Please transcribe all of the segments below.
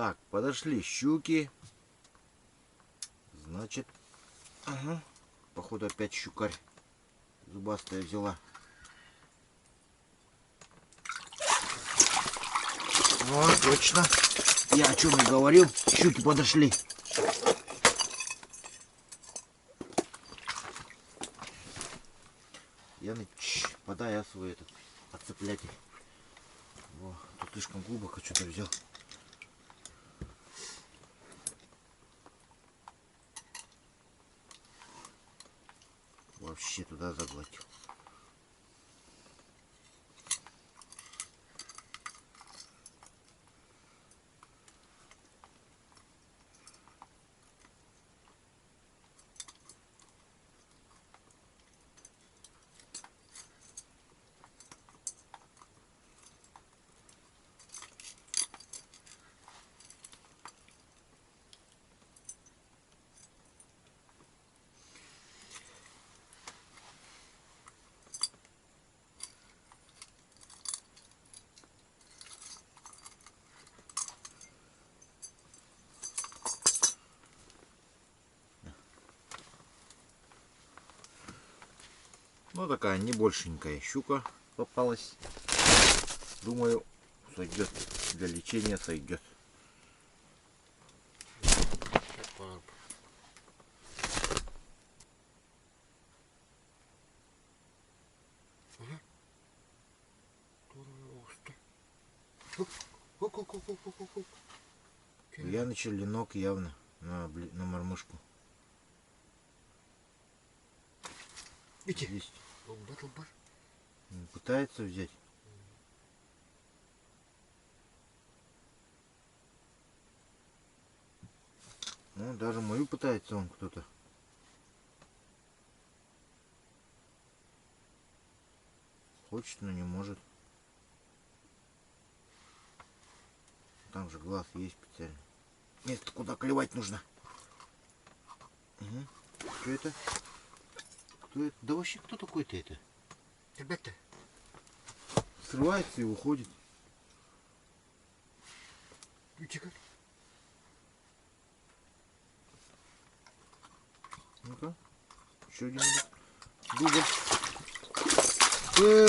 Так, подошли щуки. Значит, ага, походу опять щукарь зубастая взяла. Вот, точно. Я о чем и говорил. Щуки подошли. Подай я свой этот отцеплять. Во, тут слишком глубоко что-то взял. Вообще туда заглотил. Ну, такая небольшенькая щука попалась. Думаю, сойдет. Для лечения сойдет. Я начал ленок явно на мормышку. Есть. Пытается взять. Ну, даже мою пытается он кто-то. Хочет, но не может. Там же глаз есть специально. Место, куда клевать нужно. Угу. Что это? Кто это? Да вообще кто такой-то это? Ребята. Срывается и уходит. Утекай. Ну-ка. Еще один дубль.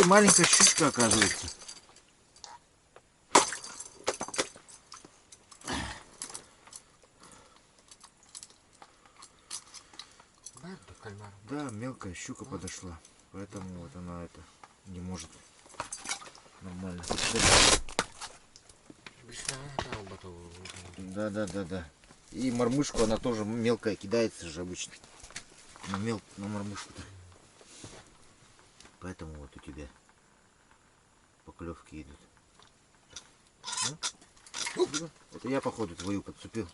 Маленькая щучка, оказывается. Да, мелкая щука подошла. Поэтому вот она это не может нормально. Да. И мормышку она тоже мелкая кидается же обычно. На мормышку-то. Поэтому вот у тебя поклевки идут. Ну, это я походу твою подцепил.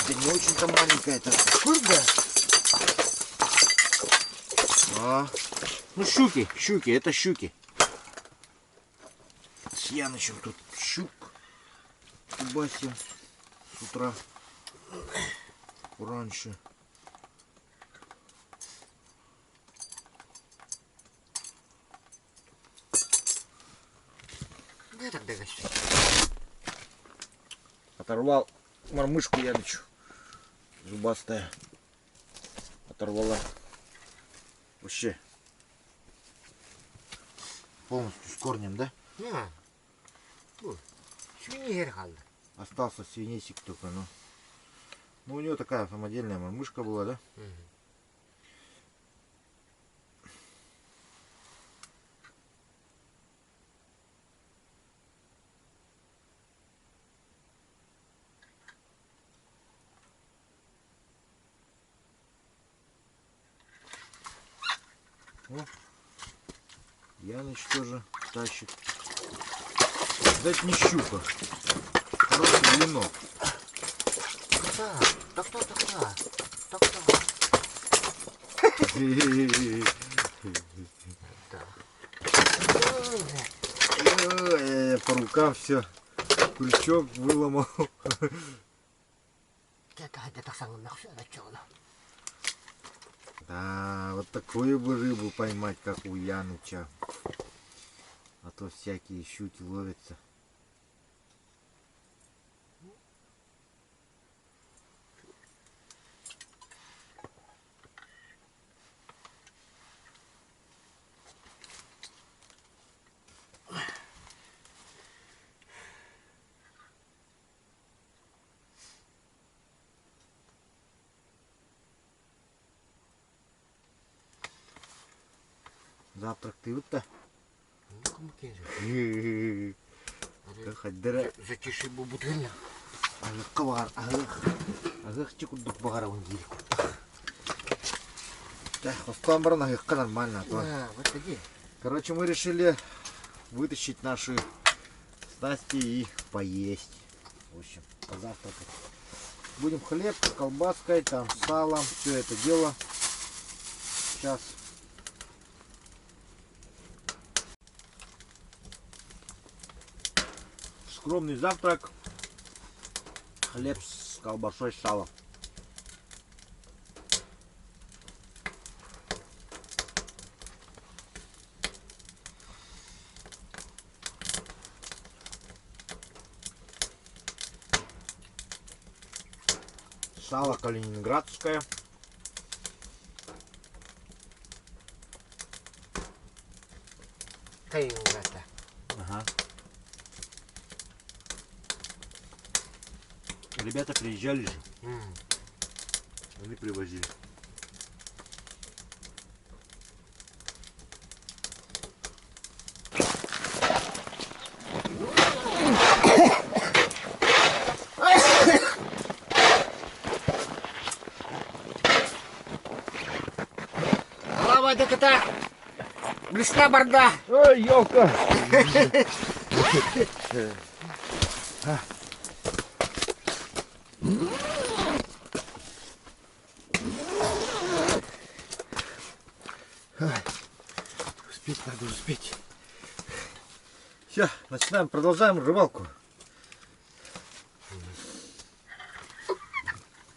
Да не очень-то маленькая-то. Да. Ну щуки, это щуки. Я начал тут щук кубасил с утра раньше. Оторвал мормышку ядочу. Зубастая. Оторвала. Вообще. Полностью с корнем, да? Остался свинесик только, ну. Ну, у нее такая самодельная мормышка была, да? О, Яныч тоже тащит. Да это не щука. Просто ленок. Да кто такая? По рукам все. Крючок выломал. Да, вот такую бы рыбу поймать, как у Яныча. А то то всякие щуки ловятся. Завтрак ты вот-то? Ну, кому кинь. Хаддера. Затиши бубутына. Агыққа бағар, агық чекудық бағара он елік. Да, устан баран агыққа нормально. А то... Вот иди. Короче, мы решили вытащить наши снасти и поесть. В общем, позавтракать. Будем хлеб с колбаской, там, с салом, все это дело. Сейчас. Скромный завтрак. Хлеб с колбасой, с салом. Сало калининградское. Калининград. Ага. Ребята приезжали же. Они привозили. Лава да кота. Блесна борда. Ой, елка! Успеть надо, успеть. Все, начинаем, продолжаем рыбалку.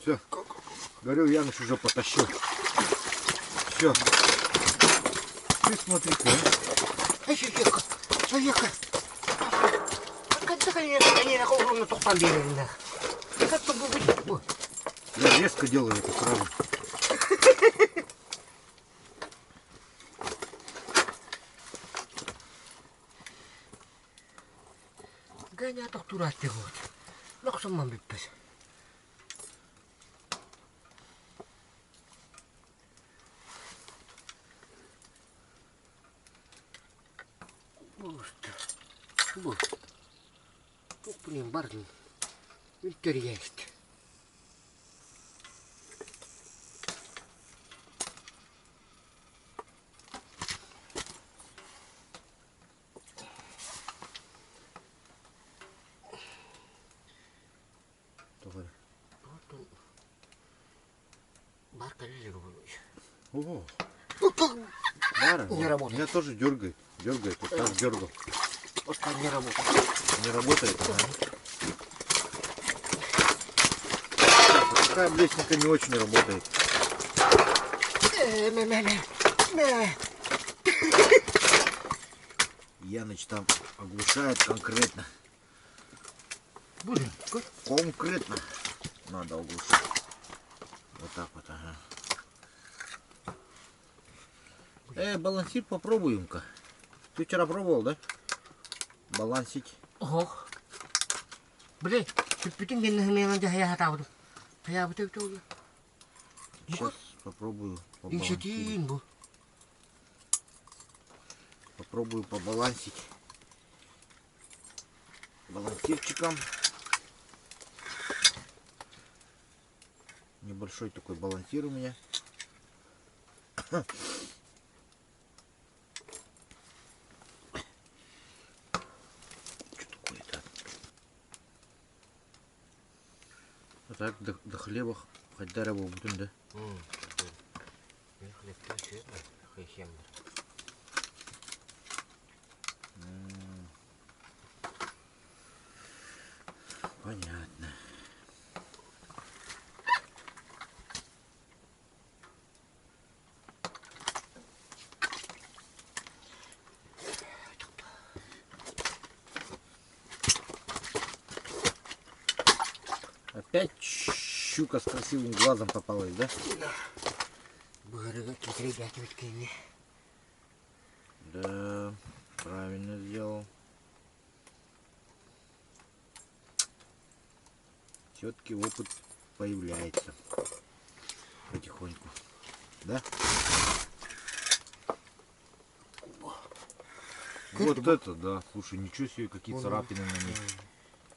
Все, говорю, Яныш уже потащил. Все. Ты смотри-ка, а? Ай-яй-яй, ай-яй-яй. Когда они на кого-то тухтан берем. Как-то будет. Я резко делаю это сразу. Гоня тухтурат вот. Ну, что мам биппес. Вот. Тут, блин, барн. Вильтер есть. Давай. Вот он. Барка лежит. О, Ну, как? Бара, Не работает. Меня тоже дергает. Дергает. Вот так дергал. Вот так не работает. Не работает, ага. Вот такая блесника не очень работает. Яныч там оглушает конкретно. Блин, Конкретно надо оглушать. Вот так вот, ага. Балансир попробуем-ка. Ты вчера пробовал, да? Балансить. ох. Блин, ты пятин генеральный надо я таhu. Я вот это. Сейчас попробую Иншатин был. Попробую побалансить балансирчиком. Небольшой такой балансир у меня. Что такое-то? Вот так до хлеба хоть дерево будем, да? Понятно. щука с красивым глазом попалась, да? Быры какие-то ребята такие. Да, правильно сделал. Все-таки опыт появляется потихоньку, да? Вот это, да, слушай, ничего себе, какие царапины на ней.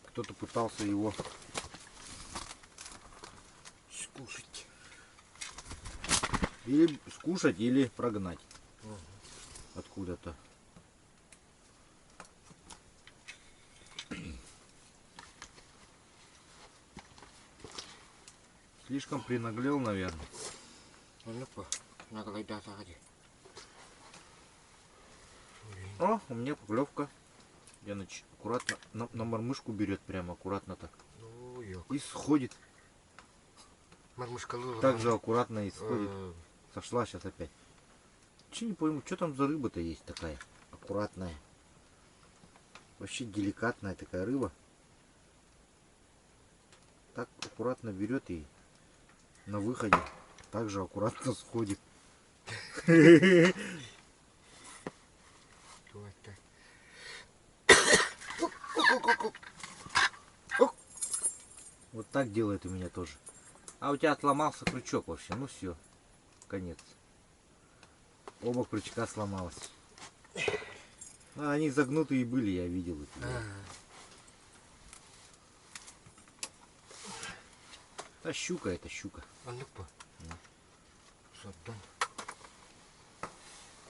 Кто-то пытался его Скушать. или скушать, или прогнать откуда-то. Слишком принаглел, наверное. Ну-ка, наглой дата ходи. О, у меня поклевка. Я аккуратно на мормышку берет, прямо аккуратно так. Ну, ёк. И сходит. Мормышка лыла. Так же аккуратно и сходит. Сошла сейчас опять. Че не пойму, что там за рыба-то есть такая? Аккуратная. Вообще деликатная такая рыба. Так аккуратно берет и на выходе так же аккуратно сходит. Вот так. Вот так делает у меня тоже. А у тебя отломался крючок вообще. Ну все, конец. Оба крючка сломалось. А, они загнутые были, я видел их. А щука это щука. А ну-ка. Сюда.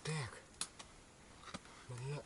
Так. Ну,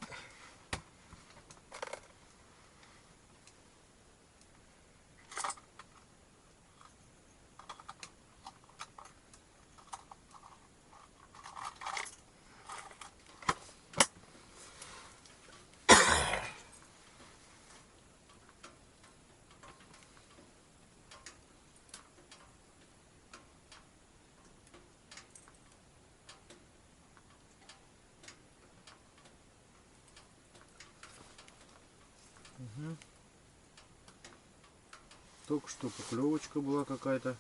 Только что поклевочка была какая-то.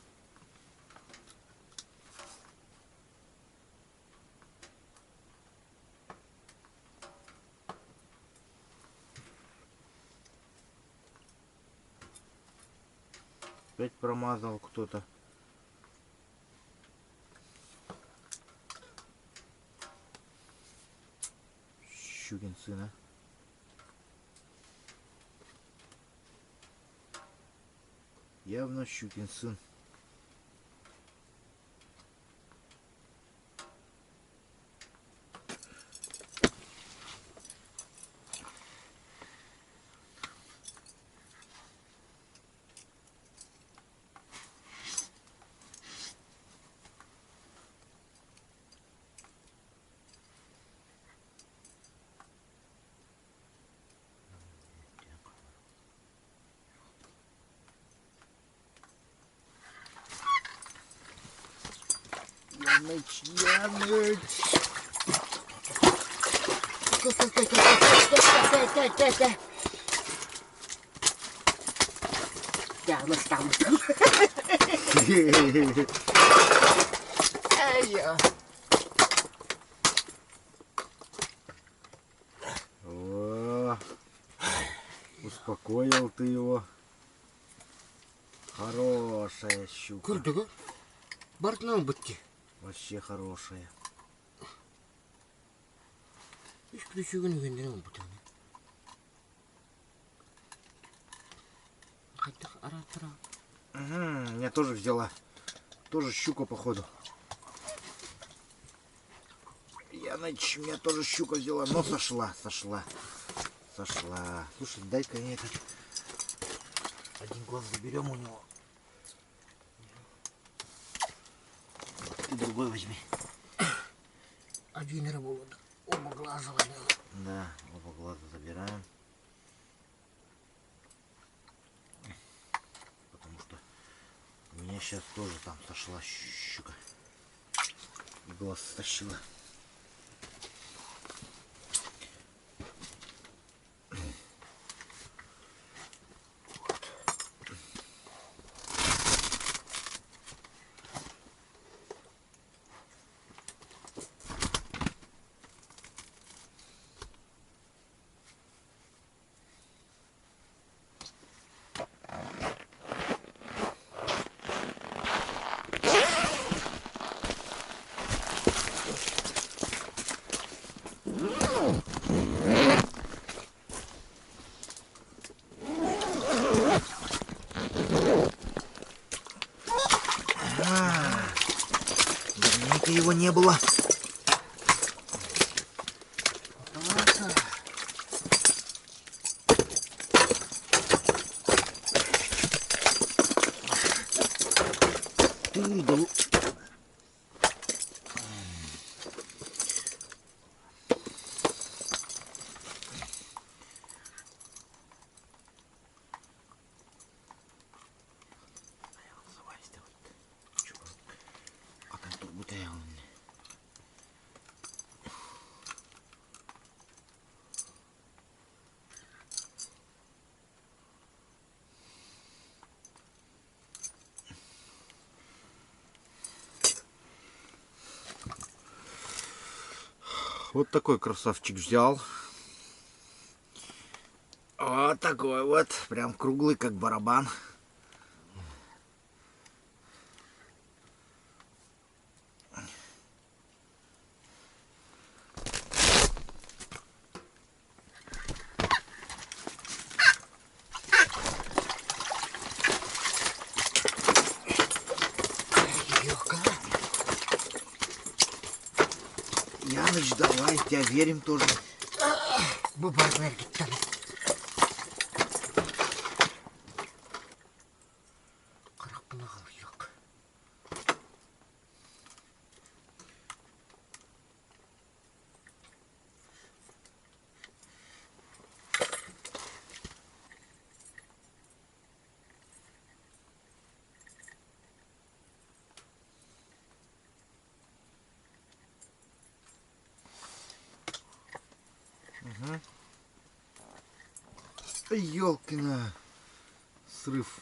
Опять промазал кто-то. Щукин сын, а. Явно щукин сын. Яныч. Стой. Да, ну там. Ай-я. О, успокоил ты его. Хорошая щука. Курдуга. Бартнам бытти. Вообще хорошая. Исключительно вендером бутан. Хотя аратра. Угу, меня тоже взяла. Тоже щука, походу. Яныч, меня тоже щука взяла, но сошла. Слушай, дай-ка я этот один глаз заберем у него. Ты другой возьми. Один работа. Оба глаза возьмем. Да, оба глаза забираем. Потому что у меня сейчас тоже там сошла щука. И глаз стащила. не было. Иду. Вот такой красавчик взял. Вот такой вот. Прям круглый, как барабан. Яныч, давай, тебя верим тоже. Ага. Ёлкина. Срыв.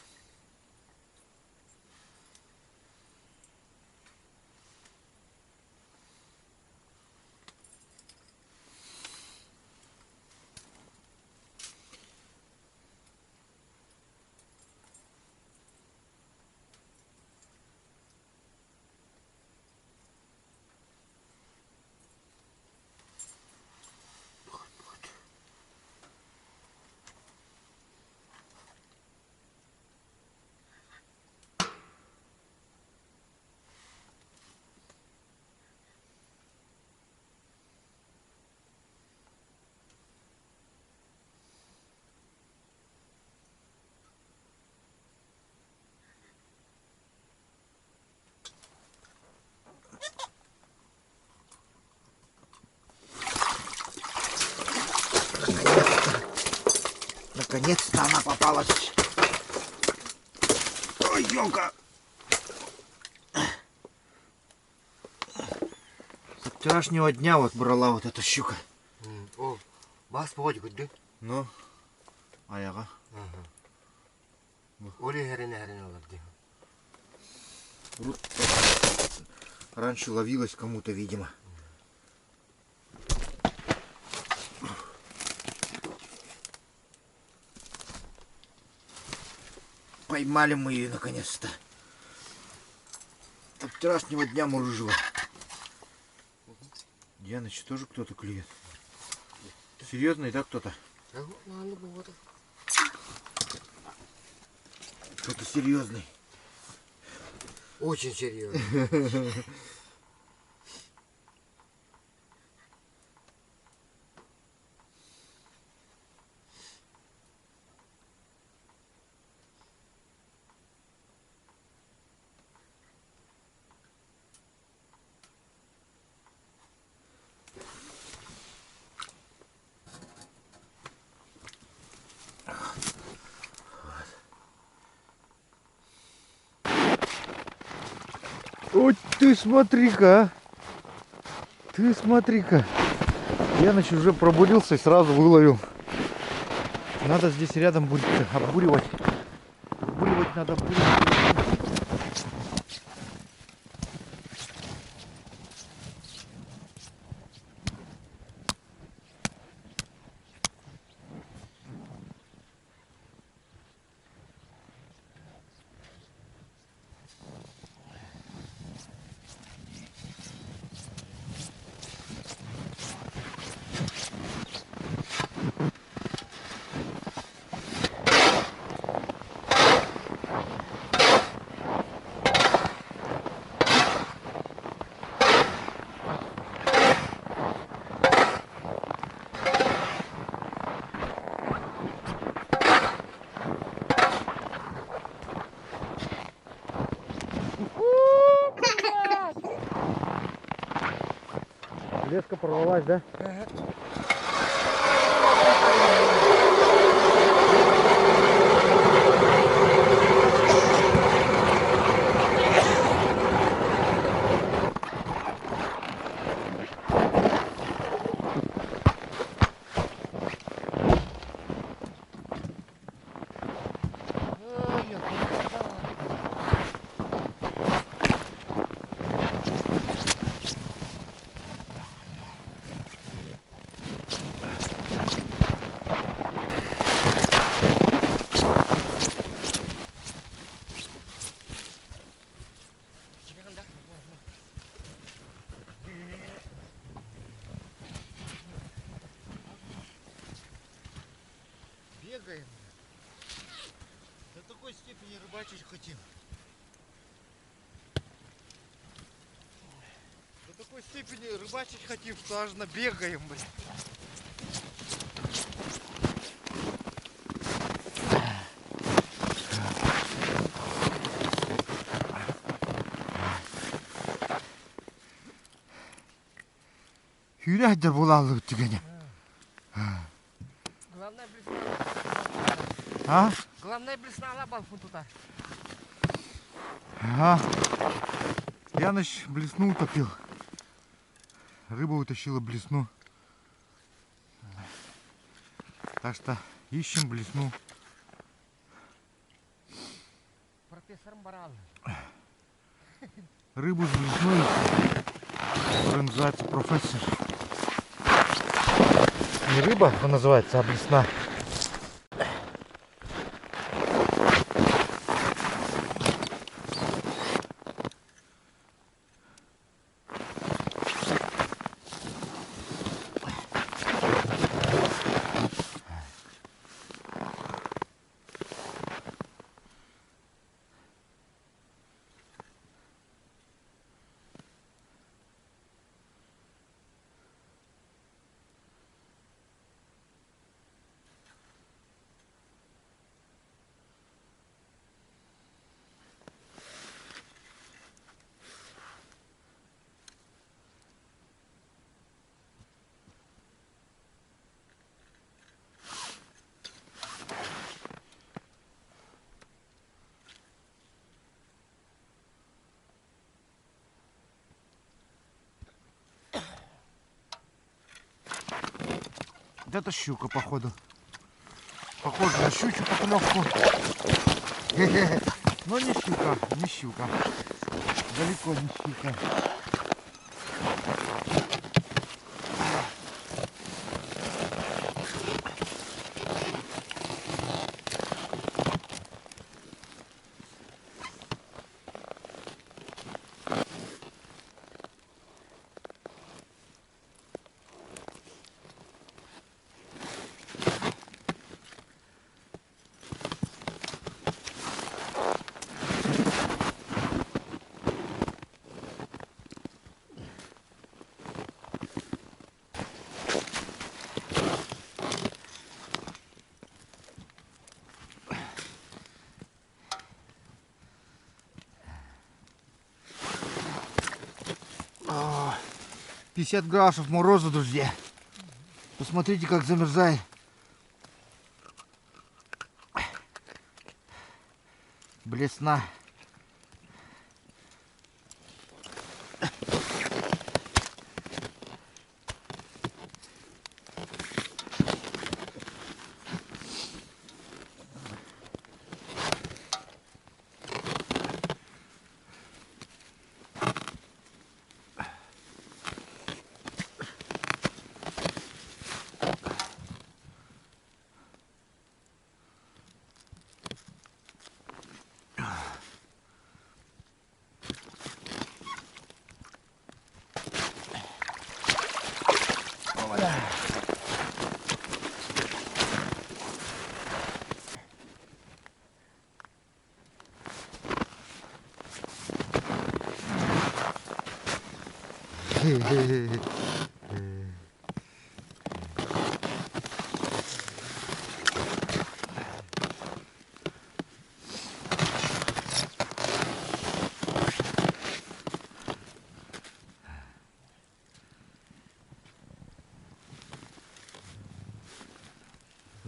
Наконец-то она попалась. Ой, ёлка. С вчерашнего дня вот брала вот эта щука. О, бас поводик, да? Ну, аяга. Раньше ловилась кому-то, видимо. Поймали мы ее наконец-то. От вчерашнего дня мурыжила. Дианыч, тоже кто-то клюет. Серьезно, и так кто-то? Кто-то серьезный. Очень серьезно. Ой, ты смотри-ка, ты смотри-ка. Яныч уже пробудился и сразу выловил. Надо здесь рядом будет оббуривать. Оббуривать надо, оббуривать. Леска порвалась, да? Ага. Бегаем. До такой степени рыбачить хотим. До такой степени рыбачить хотим, что аж набегаем, блин. Hüylerdir bulanlık tükene. Главное блесна. А? Главное блесна лапал фунтута. Ага. Яныч блесну утопил. Рыба утащила блесну. Так что ищем блесну. Профессор Морал. Рыбу с блесной, которая называется профессор. Не рыба, она называется, а блесна. Это щука, походу. Похоже на щучью поклевку. Но не щука, не щука. Далеко не щука. О, 50 градусов мороза, друзья. Посмотрите, как замерзает. Блесна.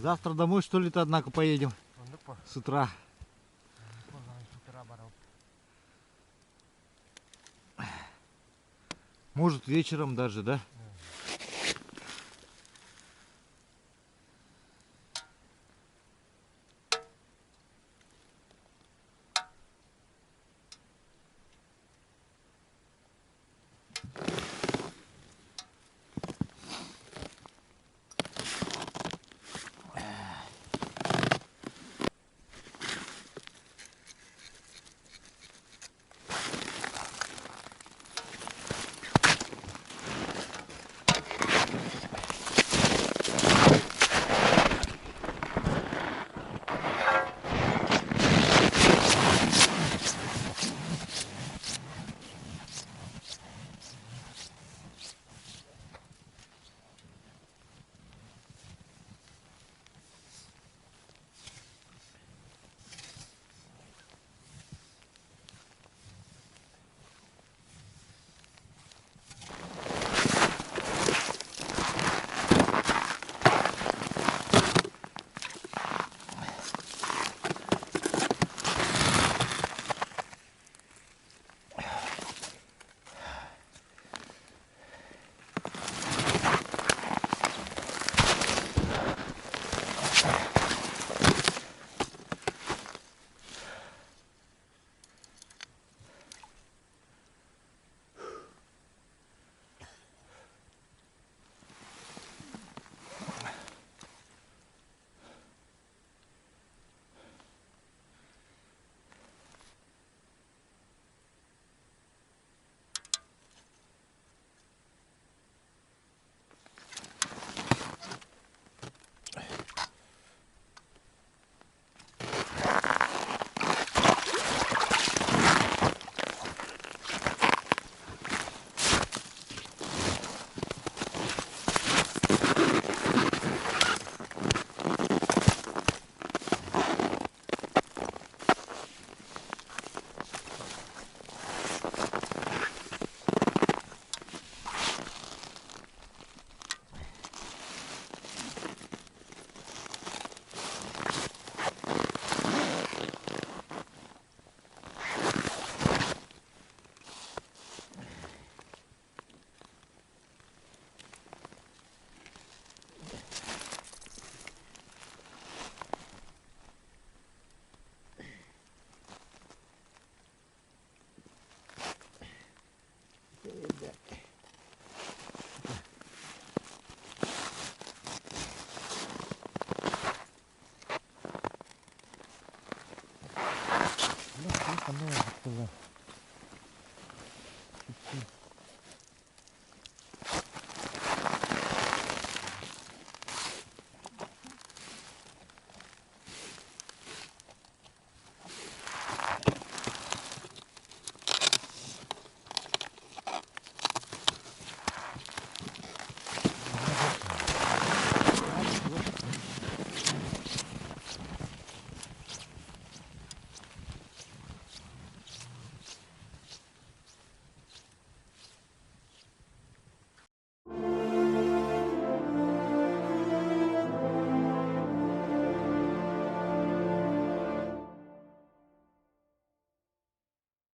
Завтра домой, что ли-то, однако, поедем с утра. Может, вечером даже, да?